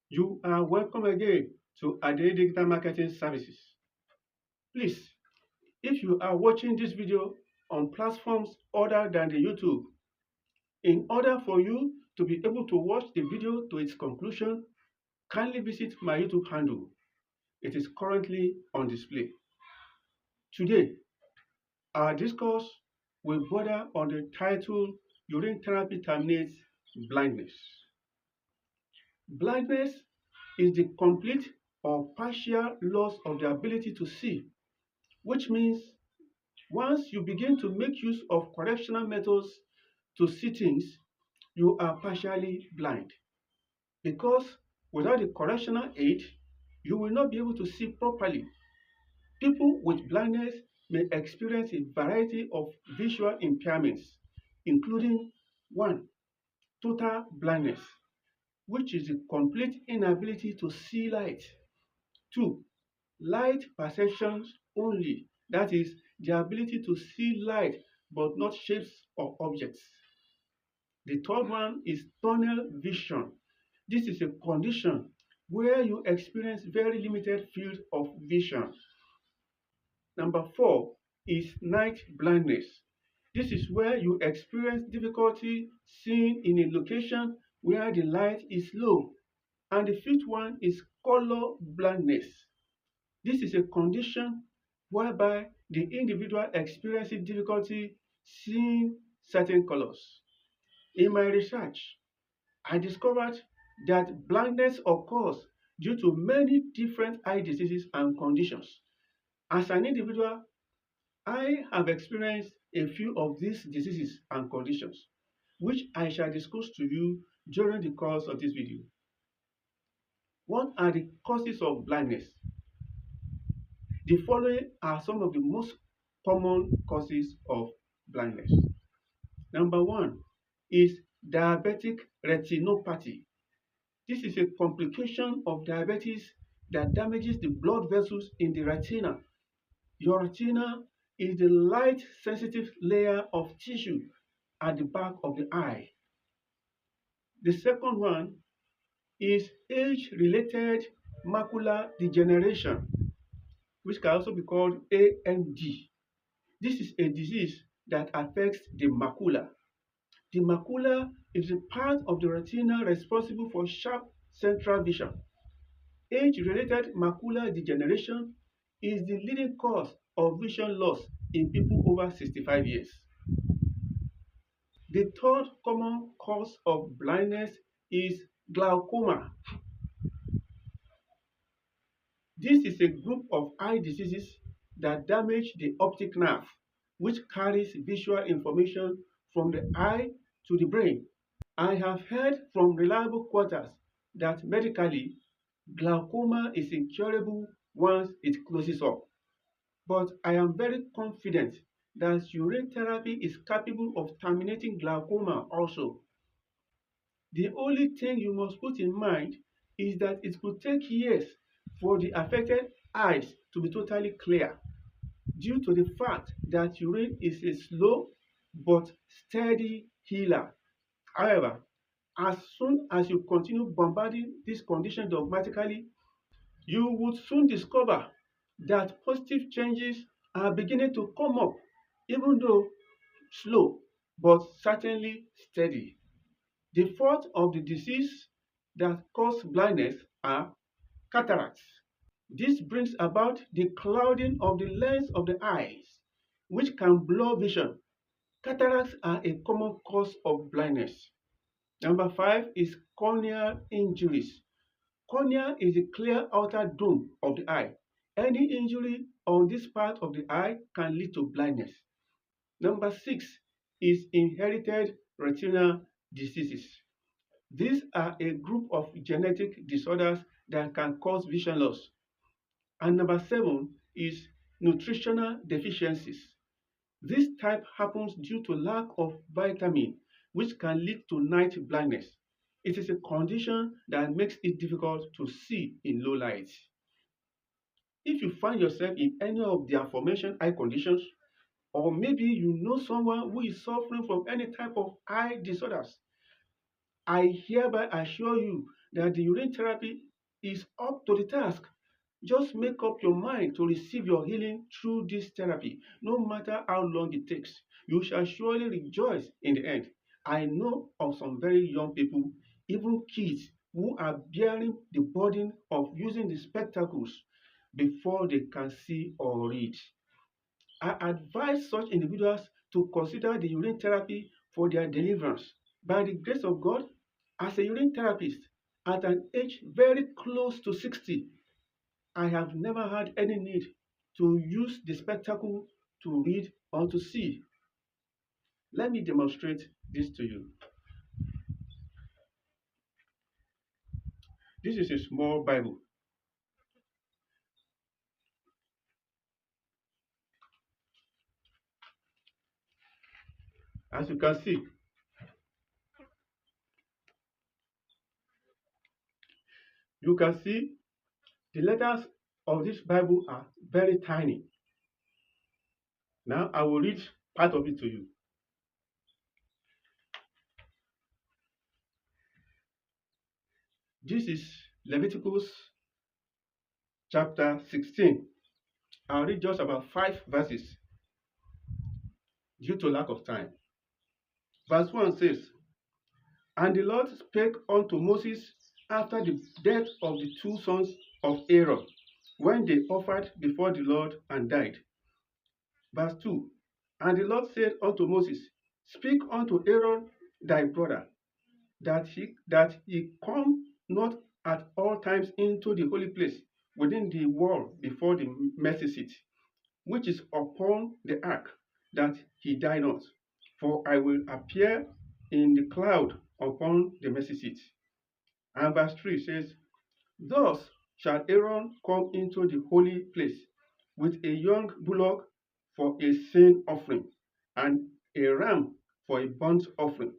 You are welcome again to Ade Digital Marketing Services. Please, if you are watching this video on platforms other than the YouTube, in order for you to be able to watch the video to its conclusion, kindly visit my YouTube handle. It is currently on display. Today, our discourse will border on the title Urine Therapy Terminates Blindness. Blindness is the complete or partial loss of the ability to see, which means once you begin to make use of correctional methods to see things, you are partially blind. Because without the correctional aid, you will not be able to see properly. People with blindness may experience a variety of visual impairments, including 1. Total blindness, which is the complete inability to see light. 2. Light perceptions only, that is, the ability to see light but not shapes or objects. The third one is tunnel vision. This is a condition where you experience very limited field of vision. Number 4 is night blindness. This is where you experience difficulty seeing in a location where the light is low. And the fifth one is color blindness. This is a condition whereby the individual experiences difficulty seeing certain colors. In my research, I discovered that blindness occurs due to many different eye diseases and conditions. As an individual, I have experienced a few of these diseases and conditions, which I shall discuss to you during the course of this video. What are the causes of blindness? The following are some of the most common causes of blindness. Number 1 is diabetic retinopathy. This is a complication of diabetes that damages the blood vessels in the retina. Your retina is the light sensitive layer of tissue at the back of the eye. The second one is age-related macular degeneration, which can also be called AMD. This is a disease that affects the macula. The macula is a part of the retina responsible for sharp central vision. Age-related macular degeneration is the leading cause of vision loss in people over 65 years. The third common cause of blindness is glaucoma. This is a group of eye diseases that damage the optic nerve, which carries visual information from the eye to the brain. I have heard from reliable quarters that medically, glaucoma is incurable once it closes up. But I am very confident that urine therapy is capable of terminating glaucoma also. The only thing you must put in mind is that it could take years for the affected eyes to be totally clear due to the fact that urine is a slow but steady healer. However, as soon as you continue bombarding this condition dogmatically, you would soon discover that positive changes are beginning to come up, even though slow but certainly steady. The fourth of the disease that cause blindness are cataracts. This brings about the clouding of the lens of the eyes, which can blur vision. Cataracts are a common cause of blindness. Number 5 is corneal injuries. Cornea is the clear outer dome of the eye. Any injury on this part of the eye can lead to blindness. Number 6 is inherited retinal diseases. These are a group of genetic disorders that can cause vision loss. And number 7 is nutritional deficiencies. This type happens due to lack of vitamin, which can lead to night blindness. It is a condition that makes it difficult to see in low light. If you find yourself in any of the aforementioned eye conditions, or maybe you know someone who is suffering from any type of eye disorders, I hereby assure you that the urine therapy is up to the task. Just make up your mind to receive your healing through this therapy, no matter how long it takes. You shall surely rejoice in the end. I know of some very young people, even kids, who are bearing the burden of using the spectacles before they can see or read. I advise such individuals to consider the urine therapy for their deliverance. By the grace of God, as a urine therapist, at an age very close to 60, I have never had any need to use the spectacle to read or to see. Let me demonstrate this to you. This is a small Bible. As you can see the letters of this Bible are very tiny. Now I will read part of it to you. This is Leviticus chapter 16. I'll read just about 5 verses due to lack of time. Verse 1 says, And the Lord spake unto Moses after the death of the 2 sons of Aaron, when they offered before the Lord and died. Verse 2, And the Lord said unto Moses, Speak unto Aaron thy brother, that he come not at all times into the holy place within the wall before the mercy seat, which is upon the ark, that he die not. For I will appear in the cloud upon the mercy seat. And verse 3 says, Thus shall Aaron come into the holy place with a young bullock for a sin offering, and a ram for a burnt offering.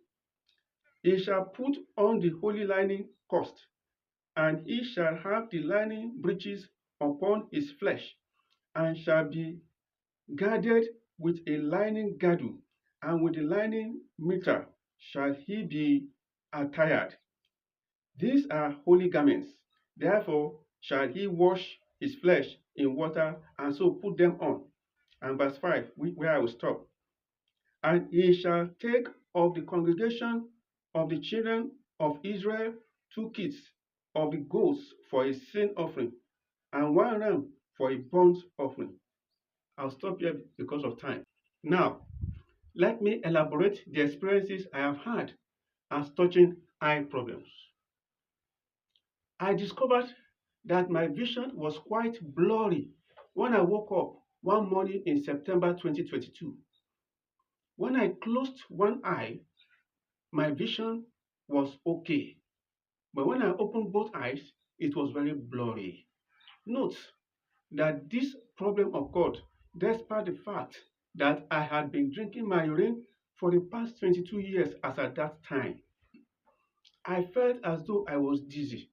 He shall put on the holy lining cost, and he shall have the lining breeches upon his flesh, and shall be girded with a lining girdle, and with the lining mitre shall he be attired. These are holy garments. Therefore shall he wash his flesh in water, and so put them on. And verse 5, where I will stop. And he shall take of the congregation of the children of Israel 2 kits of the goats for a sin offering, and 1 ram for a burnt offering. I'll stop here because of time. Now, let me elaborate the experiences I have had as touching eye problems. I discovered that my vision was quite blurry when I woke up one morning in September 2022. When I closed one eye, my vision was okay. But when I opened both eyes, it was very blurry. Note that this problem occurred despite the fact that I had been drinking my urine for the past 22 years as at that time. I felt as though I was dizzy,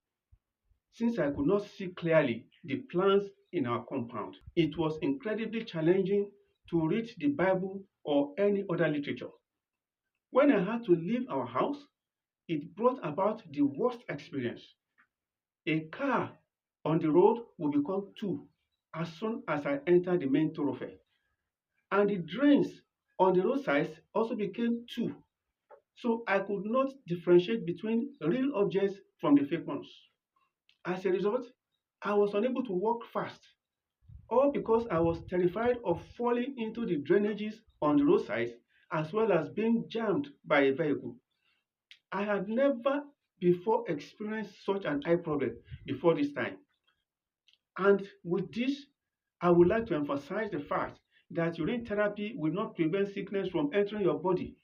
since I could not see clearly the plants in our compound. It was incredibly challenging to read the Bible or any other literature. When I had to leave our house, it brought about the worst experience. A car on the road will become 2 as soon as I enter the main thoroughfare. And the drains on the roadsides also became 2. So I could not differentiate between real objects from the fake ones. As a result, I was unable to walk fast, all because I was terrified of falling into the drainages on the roadsides, as well as being jammed by a vehicle. I had never before experienced such an eye problem before this time. And with this, I would like to emphasize the fact that urine therapy will not prevent sickness from entering your body.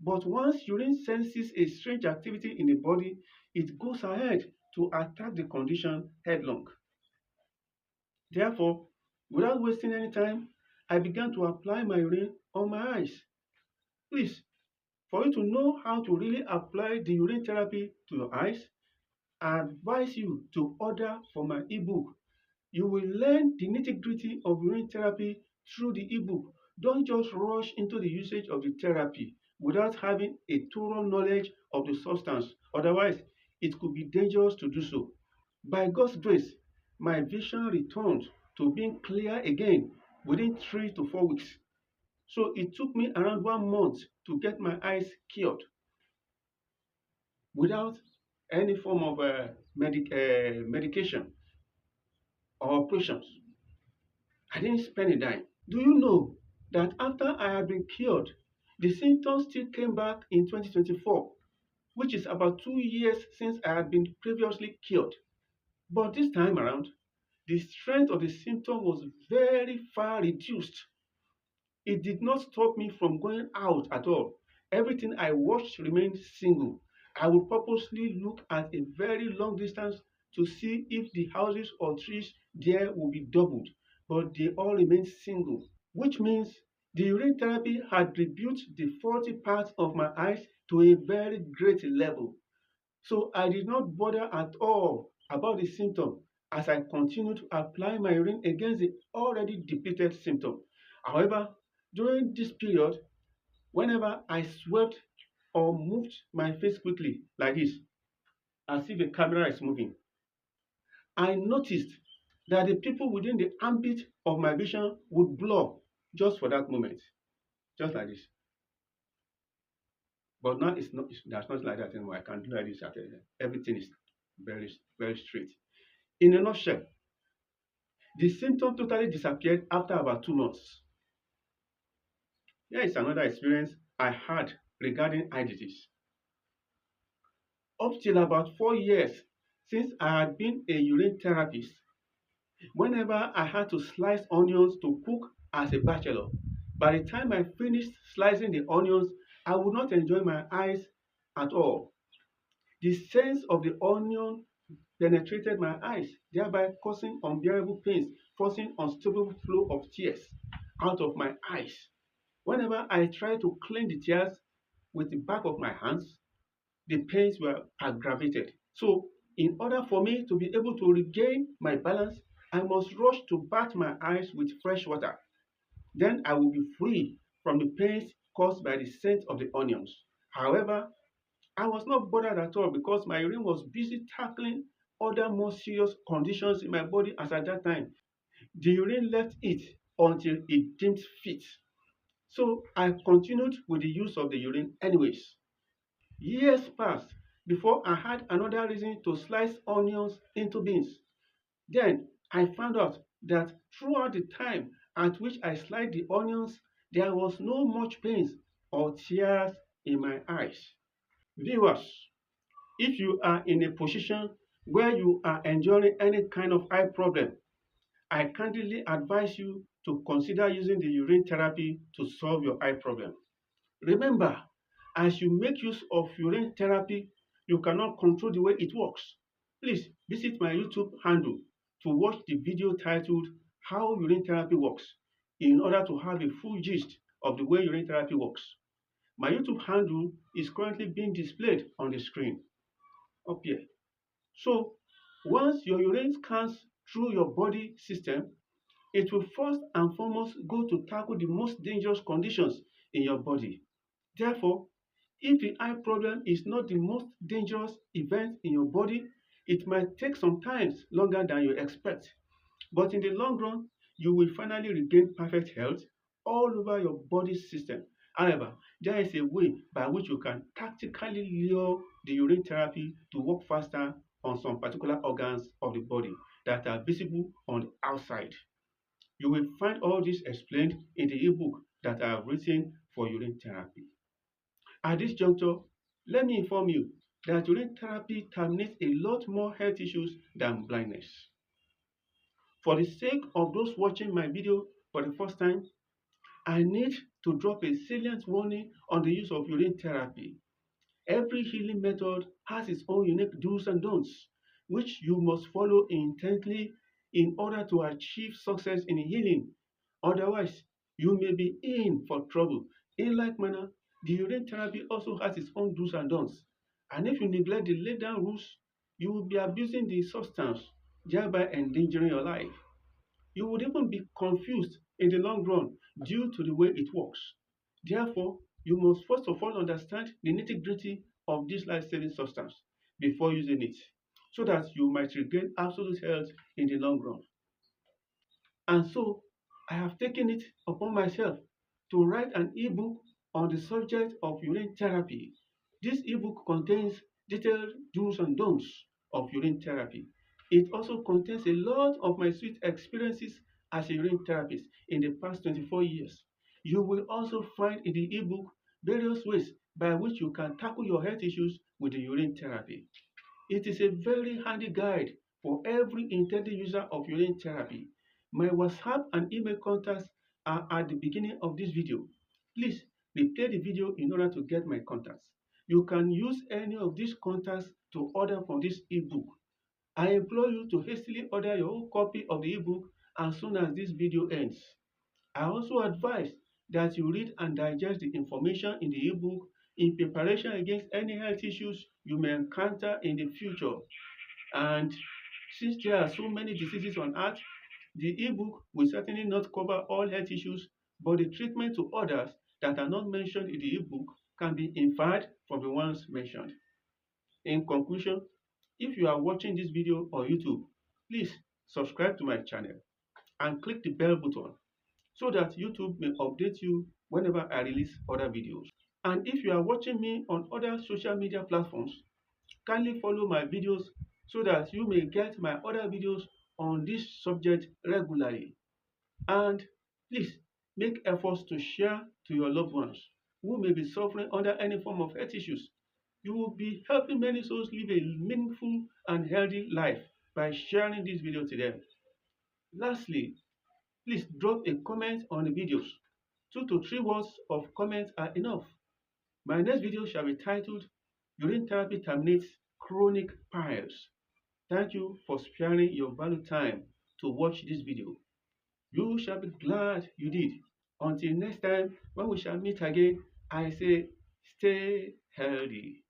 But once urine senses a strange activity in the body, it goes ahead to attack the condition headlong. Therefore, without wasting any time, I began to apply my urine on my eyes. Please, for you to know how to really apply the urine therapy to your eyes, I advise you to order for my ebook. You will learn the nitty-gritty of urine therapy through the ebook. Don't just rush into the usage of the therapy without having a thorough knowledge of the substance. Otherwise, it could be dangerous to do so. By God's grace, my vision returned to being clear again within 3 to 4 weeks. So it took me around 1 month to get my eyes cured without any form of medication or operations. I didn't spend a dime. Do you know that after I had been cured, the symptoms still came back in 2024, which is about 2 years since I had been previously cured. But this time around, the strength of the symptom was very far reduced. It did not stop me from going out at all. Everything I watched remained single. I would purposely look at a very long distance to see if the houses or trees there would be doubled, but they all remained single, which means the urine therapy had rebuilt the faulty parts of my eyes to a very great level. So I did not bother at all about the symptom as I continued to apply my urine against the already depleted symptom. However, during this period, whenever I swept or moved my face quickly like this, as if the camera is moving, I noticed that the people within the ambit of my vision would blur just for that moment, just like this. But now that's not like that anymore. I can do like this. Everything is very, very straight. In a nutshell, the symptom totally disappeared after about 2 months. Here is another experience I had regarding eye disease. Up till about 4 years since I had been a urine therapist, whenever I had to slice onions to cook as a bachelor, by the time I finished slicing the onions, I would not enjoy my eyes at all. The sense of the onion penetrated my eyes, thereby causing unbearable pains, forcing unstoppable flow of tears out of my eyes. Whenever I tried to clean the tears with the back of my hands, the pains were aggravated. So, in order for me to be able to regain my balance, I must rush to bath my eyes with fresh water. Then I will be free from the pains caused by the scent of the onions. However, I was not bothered at all because my urine was busy tackling other more serious conditions in my body as at that time. The urine left it until it deemed fit. So I continued with the use of the urine anyways. Years passed before I had another reason to slice onions into beans. Then I found out that throughout the time at which I sliced the onions, there was no much pains or tears in my eyes. Viewers, if you are in a position where you are enduring any kind of eye problem, I kindly advise you to consider using the urine therapy to solve your eye problem. Remember, as you make use of urine therapy, you cannot control the way it works. Please visit my YouTube handle to watch the video titled How Urine Therapy Works in order to have a full gist of the way urine therapy works. My YouTube handle is currently being displayed on the screen up here. So, once your urine scans through your body system, it will first and foremost go to tackle the most dangerous conditions in your body. Therefore, if the eye problem is not the most dangerous event in your body, it might take some time longer than you expect. But in the long run, you will finally regain perfect health all over your body system. However, there is a way by which you can tactically lure the urine therapy to work faster on some particular organs of the body that are visible on the outside. You will find all this explained in the ebook that I have written for urine therapy. At this juncture, let me inform you that urine therapy terminates a lot more health issues than blindness. For the sake of those watching my video for the first time, I need to drop a salient warning on the use of urine therapy. Every healing method has its own unique do's and don'ts, which you must follow intently in order to achieve success in healing. Otherwise, you may be in for trouble. In like manner, the urine therapy also has its own do's and don'ts. And if you neglect the laid down rules, you will be abusing the substance, thereby endangering your life. You would even be confused in the long run due to the way it works. Therefore, you must first of all understand the nitty-gritty of this life-saving substance. before using it, so that you might regain absolute health in the long run. And so I have taken it upon myself to write an ebook on the subject of urine therapy. This ebook contains detailed do's and don'ts of urine therapy. It also contains a lot of my sweet experiences as a urine therapist in the past 24 years. You will also find in the ebook various ways by which you can tackle your health issues with the urine therapy. It is a very handy guide for every intended user of urine therapy. My WhatsApp and email contacts are at the beginning of this video. Please replay the video in order to get my contacts. You can use any of these contacts to order from this ebook. I implore you to hastily order your own copy of the ebook as soon as this video ends. I also advise that you read and digest the information in the ebook in preparation against any health issues you may encounter in the future. And since there are so many diseases on earth, the ebook will certainly not cover all health issues, but the treatment to others that are not mentioned in the ebook can be inferred from the ones mentioned. In conclusion, if you are watching this video on YouTube, please subscribe to my channel and click the bell button so that YouTube may update you whenever I release other videos. And if you are watching me on other social media platforms, kindly follow my videos so that you may get my other videos on this subject regularly. And please make efforts to share to your loved ones who may be suffering under any form of health issues. You will be helping many souls live a meaningful and healthy life by sharing this video to them. Lastly, please drop a comment on the videos. 2 to 3 words of comments are enough. My next video shall be titled Urine Therapy Terminates Chronic Piles. Thank you for sparing your valuable time to watch this video. You shall be glad you did. Until next time, when we shall meet again, I say stay healthy.